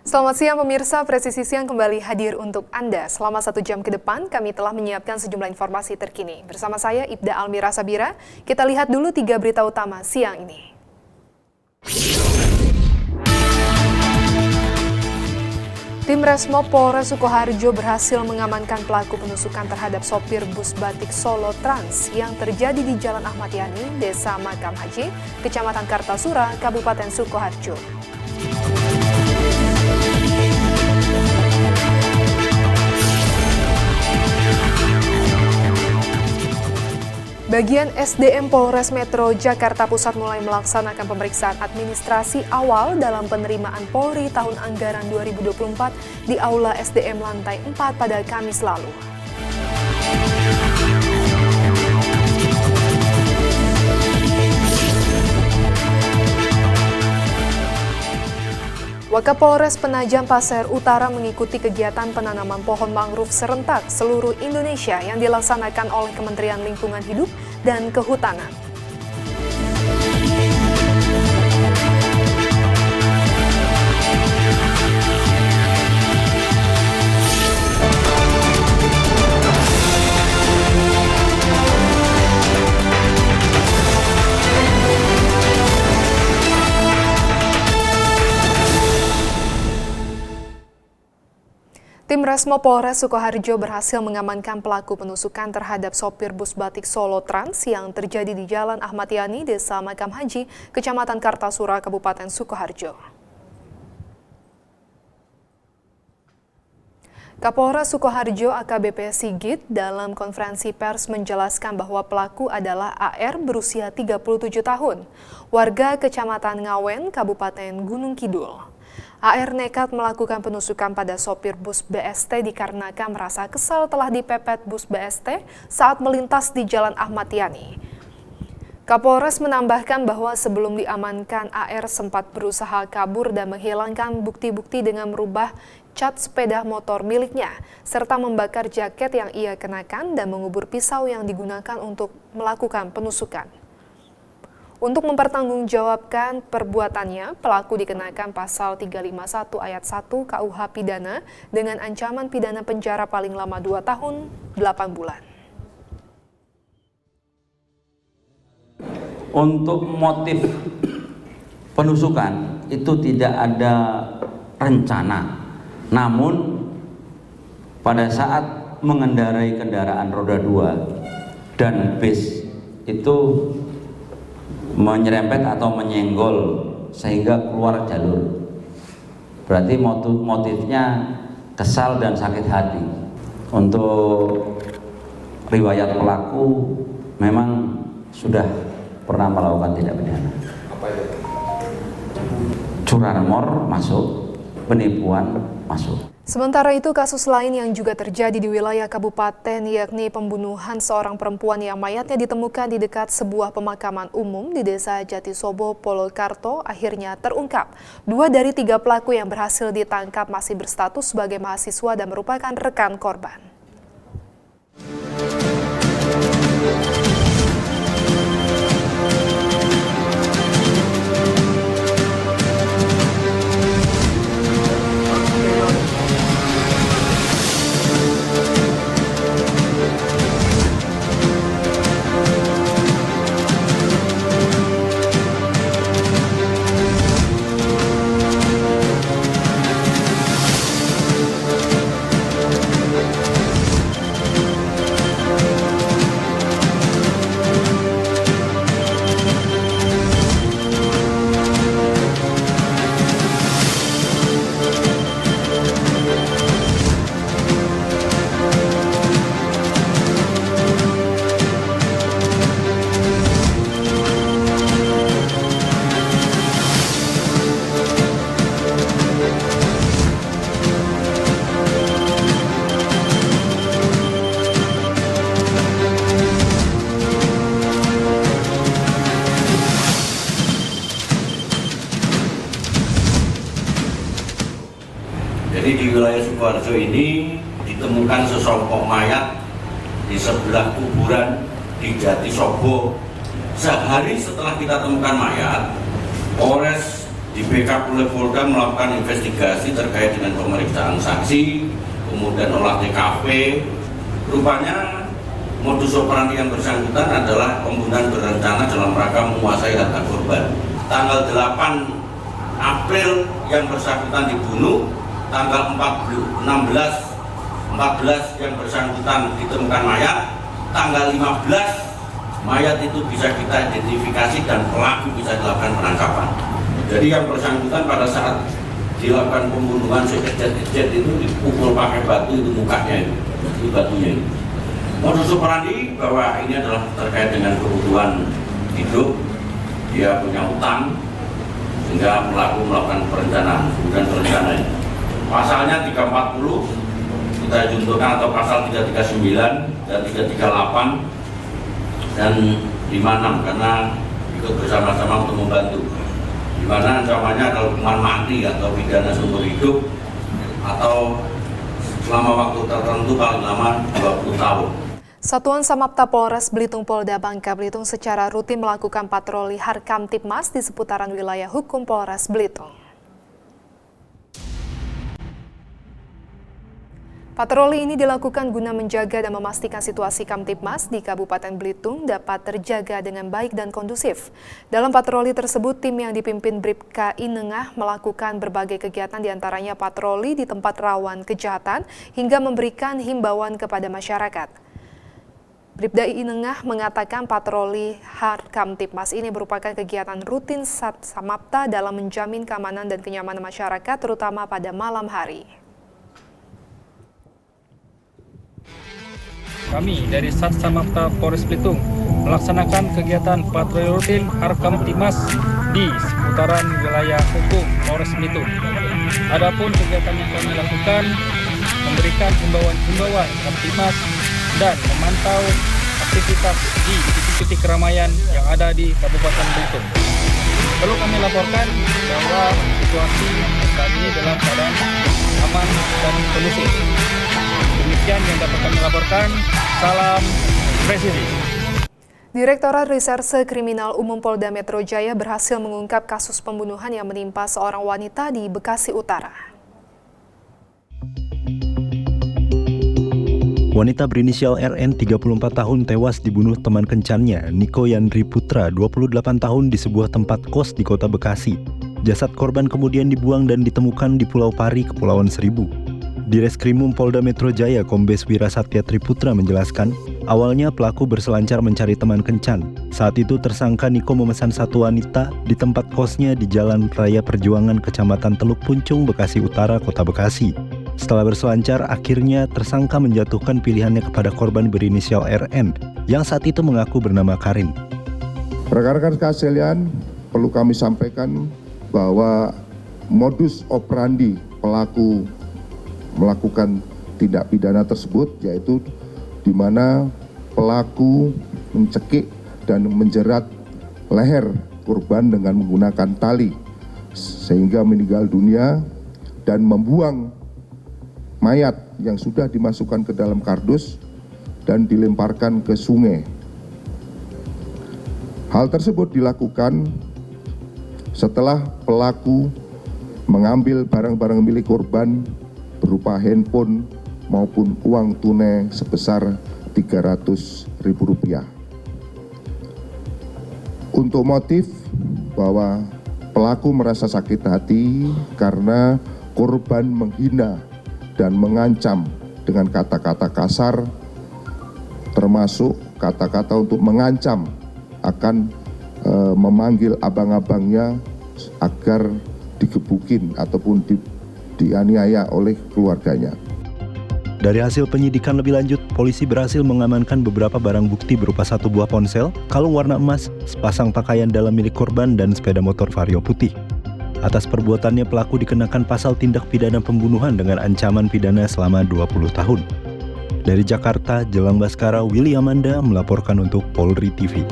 Selamat siang pemirsa, Presisi Siang kembali hadir untuk Anda. Selama 1 jam ke depan, kami telah menyiapkan sejumlah informasi terkini. Bersama saya, Ibda Almira Sabira, kita lihat dulu 3 berita utama siang ini. Tim Resmo Polres Sukoharjo berhasil mengamankan pelaku penusukan terhadap sopir bus batik Solo Trans yang terjadi di Jalan Ahmad Yani, Desa Makam Haji, Kecamatan Kartasura, Kabupaten Sukoharjo. Bagian SDM Polres Metro Jakarta Pusat mulai melaksanakan pemeriksaan administrasi awal dalam penerimaan Polri tahun anggaran 2024 di Aula SDM lantai 4 pada Kamis lalu. Wakapolres Penajam Pasir Utara mengikuti kegiatan penanaman pohon mangrove serentak seluruh Indonesia yang dilaksanakan oleh Kementerian Lingkungan Hidup dan Kehutanan. Tim Resmo Polres Sukoharjo berhasil mengamankan pelaku penusukan terhadap sopir bus batik Solo Trans yang terjadi di Jalan Ahmad Yani, Desa Makam Haji, Kecamatan Kartasura, Kabupaten Sukoharjo. Kapolres Sukoharjo AKBP Sigit dalam konferensi pers menjelaskan bahwa pelaku adalah AR berusia 37 tahun, warga Kecamatan Ngawen, Kabupaten Gunung Kidul. AR nekat melakukan penusukan pada sopir bus BST dikarenakan merasa kesal telah dipepet bus BST saat melintas di Jalan Ahmad Yani. Kapolres menambahkan bahwa sebelum diamankan, AR sempat berusaha kabur dan menghilangkan bukti-bukti dengan merubah cat sepeda motor miliknya, serta membakar jaket yang ia kenakan dan mengubur pisau yang digunakan untuk melakukan penusukan. Untuk mempertanggungjawabkan perbuatannya, pelaku dikenakan pasal 351 ayat 1 KUH Pidana dengan ancaman pidana penjara paling lama 2 tahun 8 bulan. Untuk motif penusukan itu tidak ada rencana, namun pada saat mengendarai kendaraan roda 2 dan bis itu menyerempet atau menyenggol sehingga keluar jalur. Berarti motifnya kesal dan sakit hati. Untuk riwayat pelaku memang sudah pernah melakukan tindak pidana. Apa itu? Curanmor masuk, penipuan masuk. Sementara itu, kasus lain yang juga terjadi di wilayah kabupaten yakni pembunuhan seorang perempuan yang mayatnya ditemukan di dekat sebuah pemakaman umum di Desa Jatisobo, Polokarto akhirnya terungkap. 2 dari 3 pelaku yang berhasil ditangkap masih berstatus sebagai mahasiswa dan merupakan rekan korban. Jadi di wilayah Sukoharjo ini ditemukan seselompok mayat di sebelah kuburan di Jatisobo. Sehari setelah kita temukan mayat, Polres Di backup oleh Polda melakukan investigasi terkait dengan pemeriksaan saksi, kemudian olah TKP. Rupanya modus operandi yang bersangkutan adalah pembunuhan berencana dalam rangka menguasai harta korban. Tanggal 8 April yang bersangkutan dibunuh, tanggal 14 yang bersangkutan ditemukan mayat, tanggal 15 mayat itu bisa kita identifikasi dan pelaku bisa dilakukan penangkapan. Jadi yang bersangkutan pada saat dilakukan pembunuhan sekejap-kejap itu dipukul pakai batu itu mukanya itu batunya. Modus operandi bahwa ini adalah terkait dengan kebutuhan hidup, dia punya utang sehingga melakukan perencanaan, bukan perencanaan. Pasalnya 340 kita junturkan atau pasal 339 dan 338 dan 56 karena ikut bersama-sama untuk membantu. Di mana ancamannya adalah hukuman mati atau pidana seumur hidup atau selama waktu tertentu paling lama 20 tahun. Satuan Samapta Polres Belitung Polda Bangka Belitung secara rutin melakukan patroli Harkamtibmas di seputaran wilayah hukum Polres Belitung. Patroli ini dilakukan guna menjaga dan memastikan situasi Kamtibmas di Kabupaten Belitung dapat terjaga dengan baik dan kondusif. Dalam patroli tersebut, tim yang dipimpin Bribka Inengah melakukan berbagai kegiatan diantaranya patroli di tempat rawan kejahatan hingga memberikan himbauan kepada masyarakat. Bribda Inengah mengatakan patroli Harkamtibmas ini merupakan kegiatan rutin Samapta dalam menjamin keamanan dan kenyamanan masyarakat terutama pada malam hari. Kami dari Sat Samapta Polres Belitung melaksanakan kegiatan patroli rutin Harkamtibmas di seputaran wilayah hukum Polres Belitung. Adapun kegiatan yang kami lakukan memberikan himbauan Kamtibmas dan memantau aktivitas di titik-titik keramaian yang ada di Kabupaten Belitung. Perlu kami laporkan bahwa situasi saat ini dalam keadaan aman dan kondusif. Demikian yang dapat kami laporkan. Salam Presisi. Direktorat Reserse Kriminal Umum Polda Metro Jaya berhasil mengungkap kasus pembunuhan yang menimpa seorang wanita di Bekasi Utara. Wanita berinisial RN 34 tahun tewas dibunuh teman kencannya, Niko Yandri Putra, 28 tahun di sebuah tempat kos di kota Bekasi. Jasad korban kemudian dibuang dan ditemukan di Pulau Pari, Kepulauan Seribu. Di Reskrimum Polda Metro Jaya, Kombes Wira Satya Triputra menjelaskan, awalnya pelaku berselancar mencari teman kencan. Saat itu tersangka Niko memesan satu wanita di tempat kosnya di Jalan Raya Perjuangan, Kecamatan Teluk Puncung, Bekasi Utara, Kota Bekasi. Setelah berselancar, akhirnya tersangka menjatuhkan pilihannya kepada korban berinisial RN, yang saat itu mengaku bernama Karin. Rekan-rekan sekalian, perlu kami sampaikan bahwa modus operandi pelaku melakukan tindak pidana tersebut yaitu di mana pelaku mencekik dan menjerat leher korban dengan menggunakan tali sehingga meninggal dunia dan membuang mayat yang sudah dimasukkan ke dalam kardus dan dilemparkan ke sungai. Hal tersebut dilakukan setelah pelaku mengambil barang-barang milik korban berupa handphone maupun uang tunai sebesar Rp300.000. Untuk motif bahwa pelaku merasa sakit hati karena korban menghina dan mengancam dengan kata-kata kasar, termasuk kata-kata untuk mengancam akan memanggil abang-abangnya agar digebukin ataupun dianiaya oleh keluarganya. Dari hasil penyidikan lebih lanjut, polisi berhasil mengamankan beberapa barang bukti berupa satu buah ponsel, kalung warna emas, sepasang pakaian dalam milik korban, dan sepeda motor Vario putih. Atas perbuatannya, pelaku dikenakan pasal tindak pidana pembunuhan dengan ancaman pidana selama 20 tahun. Dari Jakarta, Jelang Baskara, Willy Amanda melaporkan untuk Polri TV.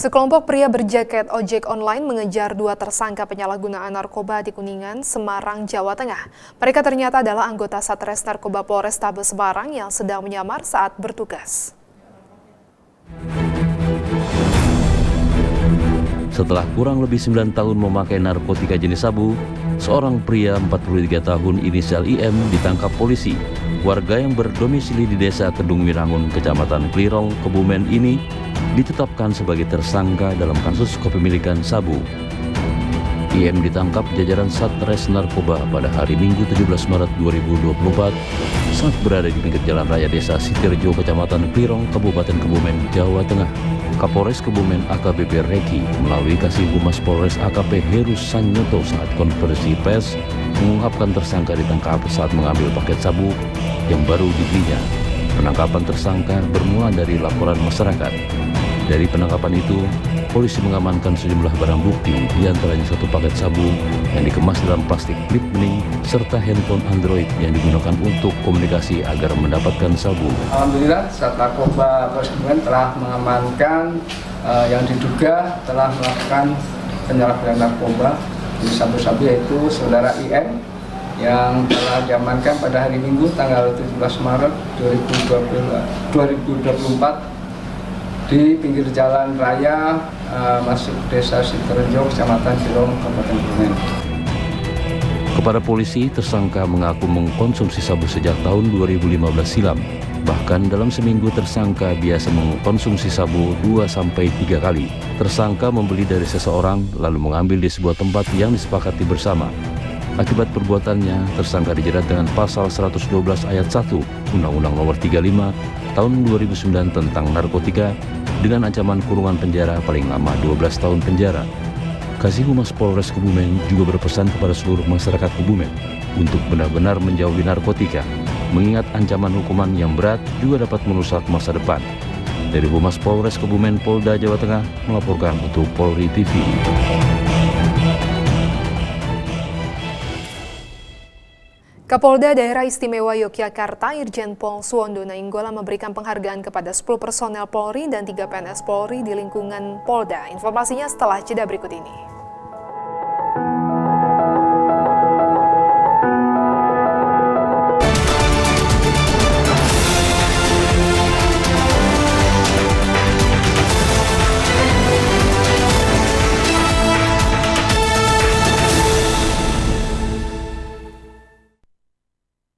Sekelompok pria berjaket ojek online mengejar dua tersangka penyalahgunaan narkoba di Kuningan, Semarang, Jawa Tengah. Mereka ternyata adalah anggota Satres Narkoba Polrestabes Semarang yang sedang menyamar saat bertugas. Setelah kurang lebih 9 tahun memakai narkotika jenis sabu, seorang pria 43 tahun inisial IM ditangkap polisi. Warga yang berdomisili di Desa Kedung Wirangun, Kecamatan Klirong, Kebumen ini ditetapkan sebagai tersangka dalam kasus kepemilikan sabu. IM ditangkap jajaran Satres Narkoba pada hari Minggu 17 Maret 2024 saat berada di pinggir jalan raya Desa Sitirjo, Kecamatan Klirong, Kabupaten Kebumen, Jawa Tengah. Kapolres Kebumen AKBP Reki melalui Kasih Humas Polres AKP Heru Sanyoto saat konferensi pers mengungkapkan tersangka ditangkap saat mengambil paket sabu yang baru dibelinya. Penangkapan tersangka bermula dari laporan masyarakat. Dari penangkapan itu, polisi mengamankan sejumlah barang bukti, diantaranya satu paket sabu yang dikemas dalam plastik klip bening, serta handphone Android yang digunakan untuk komunikasi agar mendapatkan sabu. Alhamdulillah, Sat Narkoba Polres Kebumen telah mengamankan yang diduga telah melakukan penyalahgunaan narkoba di sabu-sabu, yaitu saudara IM yang telah diamankan pada hari Minggu tanggal 17 Maret 2024 di pinggir jalan raya masuk Desa Sitirjo, Kecamatan Klirong, Kabupaten Kebumen. Kepada polisi, tersangka mengaku mengkonsumsi sabu sejak tahun 2015 silam. Bahkan dalam seminggu tersangka biasa mengkonsumsi sabu 2-3 kali. Tersangka membeli dari seseorang lalu mengambil di sebuah tempat yang disepakati bersama. Akibat perbuatannya, tersangka dijerat dengan pasal 112 ayat 1 Undang-Undang Nomor 35 Tahun 2009 tentang narkotika dengan ancaman kurungan penjara paling lama 12 tahun penjara. Kasih Humas Polres Kebumen juga berpesan kepada seluruh masyarakat Kebumen untuk benar-benar menjauhi narkotika, mengingat ancaman hukuman yang berat juga dapat merusak masa depan. Dari Humas Polres Kebumen, Polda Jawa Tengah melaporkan untuk Polri TV. Kapolda Daerah Istimewa Yogyakarta Irjen Pol Suwondo Nainggolan memberikan penghargaan kepada 10 personel Polri dan 3 PNS Polri di lingkungan Polda. Informasinya setelah jeda berikut ini.